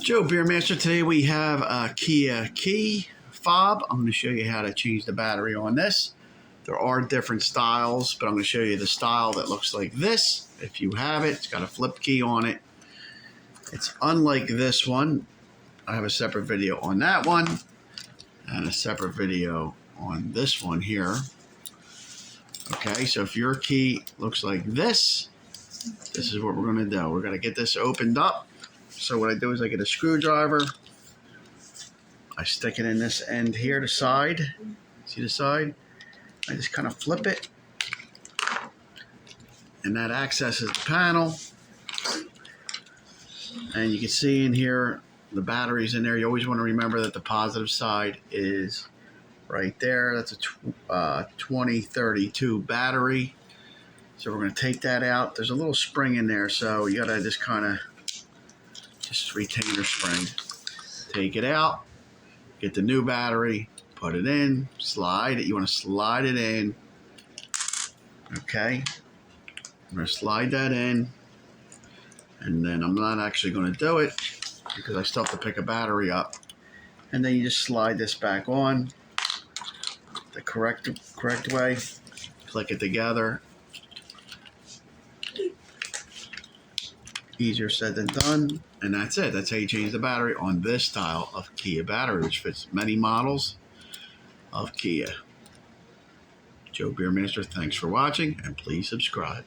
Joe Beermaster. Today we have a Kia key fob. I'm going to show you how to change the battery on this. There are different styles, but I'm going to show you the style that looks like this. If you have it, it's got a flip key on it. It's unlike this one. I have a separate video on that one and a separate video on this one here. Okay, so if your key looks like this, this is what we're going to do. We're going to get this opened up. So what I do is I get a screwdriver. I stick it in this end here, the side. See the side? I just kind of flip it. And that accesses the panel. And you can see in here, the battery's in there. You always want to remember that the positive side is right there. That's a 2032 battery. So we're going to take that out. There's a little spring in there, so you got to just kind of retainer spring. Take it out. Get the new battery. Put it in. Slide it. You want to slide it in. Okay. I'm going to slide that in. And then I'm not actually going to do it because I still have to pick a battery up. And then you just slide this back on the correct way. Click it together. Easier said than done. And that's it. That's how you change the battery on this style of Kia battery, which fits many models of Kia. Joe Beermaster, thanks for watching, and please subscribe.